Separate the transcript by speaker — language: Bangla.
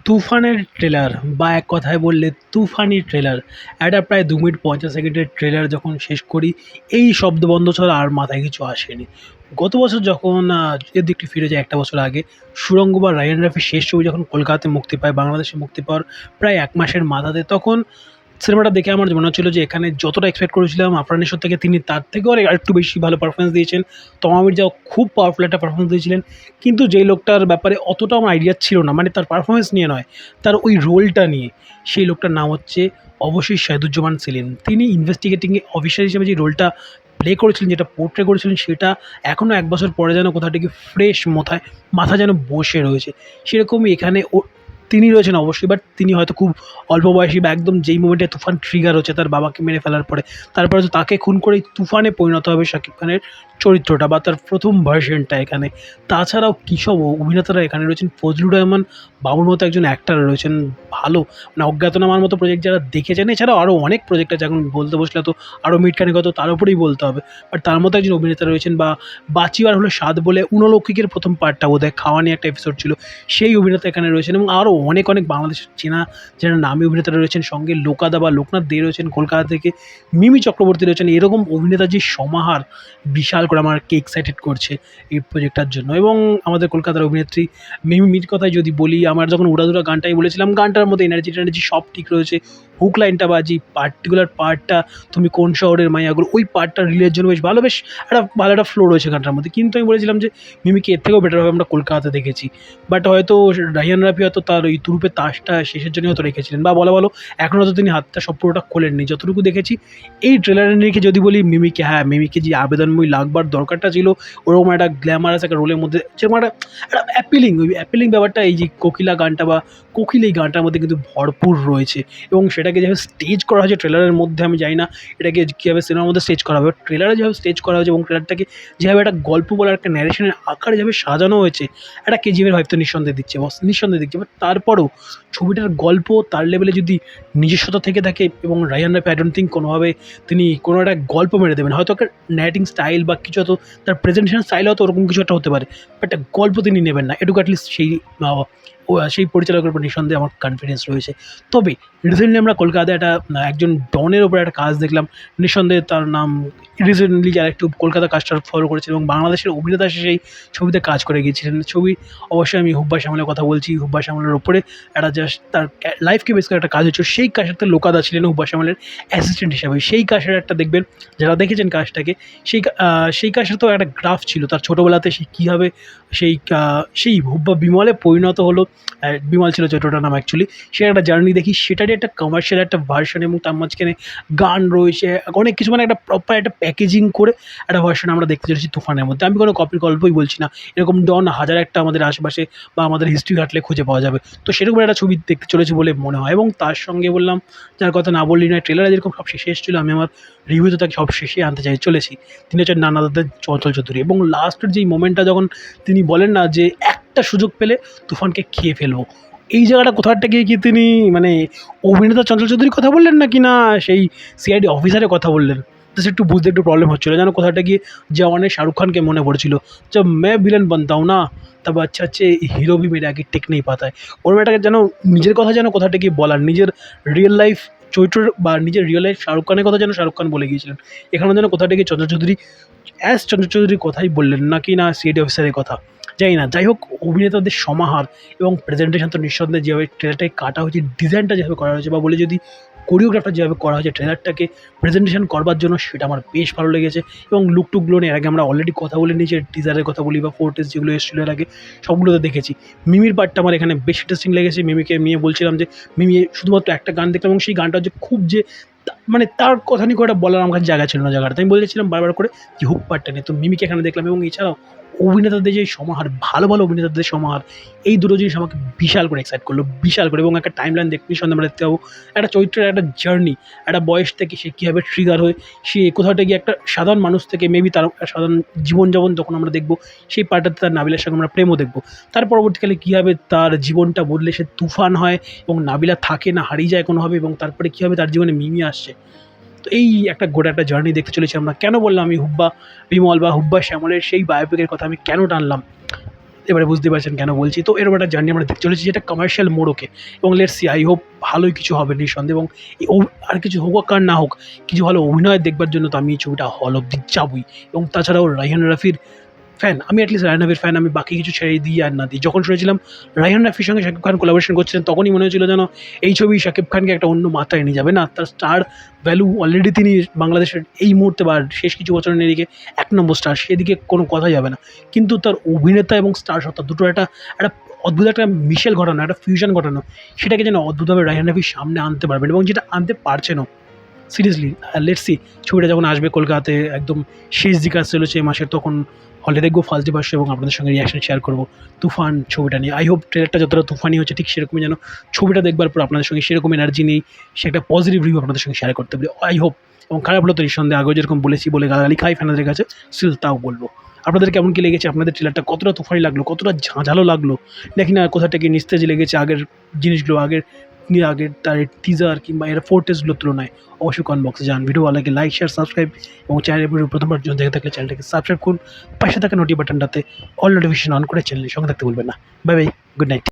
Speaker 1: তুফানের ট্রেলার বা এক কথায় বললে তুফানি ট্রেলার। একটা প্রায় ২ মিনিট ৫০ সেকেন্ডের ট্রেলার যখন শেষ করি, এই শব্দবন্ধ ছাড়া আর মাথায় কিছু আসেনি। গত বছর যখন এর দিকটি ফিরে যায় ১ টা বছর আগে, 'সুড়ঙ্গ' বা রায়হান রাফির শেষ ছবি যখন কলকাতাতে মুক্তি পায়, বাংলাদেশে মুক্তি পাওয়ার প্রায় ১ মাসের মাথাতে, তখন সিনেমাটা দেখে আমার মনে হচ্ছিল যে এখানে যতটা এক্সপেক্ট করেছিলাম আফরান নিশোর থেকে, তিনি তার থেকেও আরেকটু বেশি ভালো পারফরম্যান্স দিয়েছেন। তমা মির্জাও খুব পাওয়ারফুল একটা পারফরম্যান্স দিয়েছিলেন। কিন্তু যেই লোকটার ব্যাপারে অতটা আমার আইডিয়া ছিল না, মানে তার পারফরম্যান্স নিয়ে নয়, তার ওই রোলটা নিয়ে, সেই লোকটার নাম হচ্ছে অবশ্যই শাহিদুজ্জামান সেলিম। তিনি ইনভেস্টিগেটিং অফিসার হিসেবে যে রোলটা প্লে করেছিলেন, যেটা পোর্ট্রে করেছিলেন, সেটা এখনও ১ বছর পরে যেন কোথা থেকে ফ্রেশ মাথা যেন বসে রয়েছে। সেরকমই এখানে তিনি রয়েছেন অবশ্যই, বাট তিনি হয়তো খুব অল্প বয়সী বা একদম যেই মোমেন্টে তুফান ট্রিগার হচ্ছে তার বাবাকে মেরে ফেলার পরে, তারপরে তো তাকে খুন করেই তুফানে পরিণত হবে শাকিব খানের চরিত্রটা বা তার প্রথম ভার্সনটা এখানে। তাছাড়াও কীসব অভিনেতারা এখানে রয়েছেন! ফজলুর রহমান বাবুর মতো একজন অ্যাক্টর রয়েছেন ভালো, মানে অজ্ঞাতনামার মতো প্রজেক্ট যারা দেখেছেন, এছাড়াও আরও অনেক প্রজেক্ট আছে, এখন বলতে বসলে তো আরও মিনিট খানেক হয়তো তার উপরেই বলতে হবে। বাট তার মতো একজন অভিনেতা রয়েছেন, বা বাঁচিবার হলো স্বাদ বলে উনলৌকিকের প্রথম পার্টটা বোধহয় খাওয়া নিয়ে একটা এপিসোড ছিল, সেই অভিনেতা এখানে রয়েছেন, এবং আরও অনেক বাংলাদেশের চেনা যারা নামী অভিনেতারা রয়েছেন, সঙ্গে লোকাদা বা লোকনাথ দে রয়েছেন কলকাতা থেকে, মিমি চক্রবর্তী রয়েছেন। এরকম অভিনেতার যে সমাহার, বিশাল করে আমাকে এক্সাইটেড করছে এই প্রজেক্টটার জন্য। এবং আমাদের কলকাতার অভিনেত্রী মিমির কথায় যদি বলি, আমার যখন উড়াধুরা গানটাই বলেছিলাম, গানটার মধ্যে এনার্জি সব ঠিক রয়েছে। হুক লাইনটা বা যে পার্টিকুলার পার্টটা, তুমি কোন শহরের মাইয়াগুলো, ওই পার্টটা রিলের জন্য বেশ একটা ভালো একটা ফ্লো রয়েছে গানটার মধ্যে। কিন্তু আমি বলেছিলাম যে মিমিকে এর থেকেও বেটারভাবে আমরা কলকাতাতে দেখেছি। বাট হয়তো রাহিয়ান রাফি হয়তো তার ওই তুরুপের তাসটা শেষের জন্যই হয়তো রেখেছিলেন, বা বলা ভালো এখনও হয়তো তিনি হাতটা সব পুরোটা খোলেননি। যতটুকু দেখেছি এই ট্রেলারে রেখে যদি বলি, মিমিকে, হ্যাঁ, মিমিকে যে আবেদনময়ী লাগবার দরকারটা ছিল, ওরকম একটা গ্ল্যামারাস একটা রোলের মধ্যে, যেরকম একটা অ্যাপিলিং ব্যাপারটা এই যে কোকিলা গানটা বা কোকিল এই গানটার মধ্যে কিন্তু ভরপুর রয়েছে। এবং সেটাকে যেভাবে স্টেজ করা হয়েছে ট্রেলারের মধ্যে, আমি জানি না এটাকে কীভাবে সিনেমার মধ্যে স্টেজ করা হবে। ট্রেলারে যেভাবে স্টেজ করা হয়েছে এবং ট্রেলারটাকে যেভাবে একটা গল্প বলার একটা ন্যারেশনের আকারে যেভাবে সাজানো হয়েছে, একটা কেজিএফের ভাইব তো নিঃসন্দেহে দিচ্ছে বস, নিঃসন্দেহে দিচ্ছে। বাট তারপরেও ছবিটার গল্প তার লেভেলে যদি নিজস্বতা থেকে থাকে, এবং Raihan Rafi I don't think কোনোভাবে তিনি কোনো একটা গল্প মেরে দেবেন। হয়তো একটা ন্যারেটিং স্টাইল বা কিছু, হয়তো তার প্রেজেন্টেশন স্টাইল হয়তো ওরকম কিছু একটা হতে পারে, বাট একটা গল্প তিনি নেবেন না, এটুকু অ্যাটলিস্ট সেই পরিচালকের উপর নিঃসন্দেহে আমার কনফিডেন্স রয়েছে। তবে রিসেন্টলি আমরা কলকাতায় একজন ডনের ওপরে একটা কাজ দেখলাম। নিঃসন্দেহে তার নাম রিসেন্টলি যারা একটু কলকাতা কাজটা ফলো করেছিল এবং বাংলাদেশের অভিনেতা হিসেবে সেই ছবিতে কাজ করে গিয়েছিলেন। অবশ্যই আমি হুব্বা শ্যামলের কথা বলছি। হুব্বা শ্যামলের ওপরে একটা জাস্ট তার লাইফকে বেস করে একটা কাজ হচ্ছিল। সেই কাজটাতে লোকাদা ছিলেন হুব্বা শ্যামলের অ্যাসিস্ট্যান্ট হিসাবে। সেই কাজের একটা দেখবেন, যারা দেখেছেন কাজটাকে, সেই কাজটাতেও একটা গ্রাফ ছিল তার ছোটোবেলাতে, সে কীভাবে সেই হুব্বা বিমলে পরিণত হলো। বিমল ছিল চরিত্রটার নাম অ্যাকচুয়ালি। সে একটা জার্নি দেখি, সেটারই একটা কমার্শিয়াল একটা ভার্সন, এবং তার মাঝখানে গান রয়েছে, অনেক কিছু, মানে একটা প্রপার একটা প্যাকেজিং করে একটা ভার্সন আমরা দেখতে চলেছি তুফানের মধ্যে। আমি কোনো কপির গল্পই বলছি না, এরকম ডন হাজার একটা আমাদের আশেপাশে বা আমাদের হিস্ট্রি ঘাঁটলে খুঁজে পাওয়া যাবে। তো সেরকম একটা ছবি দেখতে চলেছি বলে মনে হয়। এবং তার সঙ্গে বললাম, যার কথা না বললেই নয়, ট্রেলারে যেরকম সব শেষে এসেছিলো, আমি আমার রিভিউতে তাকে সব শেষে আনতে চলেছি। তিনি হচ্ছেন নানা দত্তের চঞ্চল চৌধুরী। এবং লাস্টের যেই মোমেন্টটা যখন তিনি বলেন না যে একটা সুযোগ পেলে তুফানকে খেয়ে ফেলবো, এই জায়গাটা কোথাটা গিয়ে কি তিনি, মানে অভিনেতা চঞ্চল চৌধুরীর কথা বললেন নাকি না সেই সিআইডি অফিসারের কথা বললেন, জাস্ট একটু বুঝতে একটু প্রবলেম হচ্ছিলো। যেন কোথাটা গিয়ে জওয়ানের শাহরুখ খানকে মনে পড়েছিল, জব मैं विलन बनता हूँ ना, तब अच्छे अच्छे হিরো भी मेरे आगे टिक नहीं पाता है। ওরকম একটা যেন নিজের কথা যেন কোথাটা গিয়ে বলার, নিজের রিয়েল লাইফ চরিত্রের বা নিজের রিয়েল লাইফ শাহরুখ খানের কথা যেন শাহরুখ খান বলে গিয়েছিলেন। এখানেও যেন কোথাটা গিয়ে চঞ্চল চৌধুরী চঞ্চল চৌধুরীর কথাই বললেন নাকি না সিআইডি অফিসারের কথা, জানি না। যাই হোক, অভিনেতাদের সমাহার এবং প্রেজেন্টেশন তো নিঃসন্দেহে যেভাবে ট্রেলারটাকে কাটা হয়েছে, ডিজাইনটা যেভাবে করা হয়েছে, বা বলে যদি কোরিওগ্রাফটা যেভাবে করা হয়েছে ট্রেলারটাকে প্রেজেন্টেশন করবার জন্য, সেটা আমার বেশ ভালো লেগেছে। এবং লুক টুকগুলো নিয়ে এর আগে আমরা অলরেডি কথা বলে নিয়েছি, টিজারের কথা বলি বা ফোর্টেজ যেগুলো এসেছিলো এর আগে, সবগুলোতে দেখেছি। মিমির পার্টটা আমার এখানে বেশ ইন্টারেস্টিং লেগেছে। মিমিকে নিয়ে বলছিলাম যে মিমি শুধুমাত্র একটা গান দেখলাম, এবং সেই গানটা হচ্ছে খুব যে মানে তার কথা নিয়ে করে বলার আমার কাছে জায়গা ছিল না জায়গাটা। আমি বলেছিলাম বারবার করে যে হুক পার্টটা নিয়ে, তো মিমিকে এখানে দেখলাম। এবং এছাড়াও অভিনেতাদের যে সমাহার, ভালো অভিনেতাদের সমাহার, এই দুটো জিনিস আমাকে বিশাল করে এক্সাইট করলো, বিশাল করে। এবং একটা টাইমলাইন নিঃসন্দেহে আমরা দেখতে পাবো, একটা চরিত্রের একটা জার্নি, একটা বয়স থেকে সে কীভাবে ট্রিগার হয়ে সে কোথাওটা গিয়ে একটা সাধারণ মানুষ থেকে মেবি তার সাধারণ জীবনযাপন তখন আমরা দেখবো, সেই পার্টটাতে তার নাবিলার সঙ্গে আমরা প্রেমও দেখবো। তার পরবর্তীকালে কীভাবে তার জীবনটা বদলে সে তুফান হয়, এবং নাবিলা থাকে না, হারিয়ে যায় কোনোভাবে, এবং তারপরে কীভাবে তার জীবনে মিমি আসছে। তো এই একটা গোটা একটা জার্নি দেখতে চলেছি আমরা। কেন বললাম আমি হুব্বা বিমল বা হুব্বা শ্যামলের সেই বায়োপিকের কথা আমি কেন টানলাম? এবারে বুঝতে পারছেন কেন বলছি। তো এরকম একটা জার্নি আমরা দেখতে চলেছি যেটা কমার্শিয়াল মোড়কে, এবং লেটস সি, আই হোপ ভালোই কিছু হবে নিঃসন্দেহে। এবং আর কিছু হোক আর না হোক, কিছু ভালো অভিনয় দেখবার জন্য তো আমি এই ছবিটা হল অব্দি যাবই। এবং তাছাড়াও রায়হান রাফির ফ্যান আমি, অ্যাটলিস্ট রায়হান রাফির ফ্যান আমি, বাকি কিছু ছেড়ে দিই আর না দিই। যখন শুনেছিলাম রায়হান রাফির সঙ্গে শাকিব খান কোলাবোরেশন করছিলেন, তখনই মনে হয়েছিল যেন এই ছবি শাকিব খানকে একটা অন্য মাত্রায় নিয়ে যাবে। না, তার স্টার ভ্যালু অলরেডি তিনি বাংলাদেশের এই মুহূর্তে বা শেষ কিছু বছরের এদিকে ১ নম্বর স্টার, সেদিকে কোনো কথাই যাবে না। কিন্তু তার অভিনেতা এবং স্টার সত্তা দুটোর একটা অদ্ভুত একটা মিশেল ঘটানো, একটা ফিউশন ঘটানো, সেটাকে যেন অদ্ভুতভাবে রায়হান রাফির সামনে আনতে পারবেন, এবং যেটা আনতে পারছেনও। সিরিয়াসলি লেটস সি, ছবিটা যখন আসবে কলকাতাতে একদম শেষ দিকে আসতে চলেছে এই মাসের, তখন হলে দেখবো ফার্স্ট ডে ফার্স্ট শো, এবং আপনাদের সঙ্গে রিয়াকশন শেয়ার করবো তুফান ছবিটা নিয়ে। আই হোপ ট্রেলারটা যতটা তুফানি হচ্ছে, ঠিক সেরকমই যেন ছবিটা দেখবার পর আপনাদের সঙ্গে সেরকম এনার্জি নেই, সে একটা পজিটিভ রিভিউ আপনাদের সঙ্গে শেয়ার করতে পারি। I hope. এবং খারাপ হলো তো নিঃসন্দেহে, আগেও যেরকম বলেছি বলে গালাগালি খাই ফ্যানাদের কাছে, স্টিল তাও বলবো। আপনাদের কেমন কী লেগেছে? আপনাদের ট্রেলারটা কতটা তুফানি লাগলো, কতটা ঝাঁঝালো লাগলো, নাকি না কোথা থেকে নিস্তেজ লেগেছে আগের জিনিসগুলো, আগের তার টিজার কিংবা এর ফোরটেজগুলোর তুলনায়? অবশ্যই কমেন্ট বক্সে জানান। ভিডিও ভালো লাগলে লাইক, শেয়ার, সাবস্ক্রাইব, এবং চ্যানেলের ভিডিও প্রথমবার জন্য দেখে থাকলে চ্যানেলটাকে সাবস্ক্রাইব করুন। পাশে থাকা নোটি বাটনটাতে অল নোটিফিকেশন অন করে চ্যানেলের সঙ্গে থাকতে ভুলবেন না। Bye bye, good night.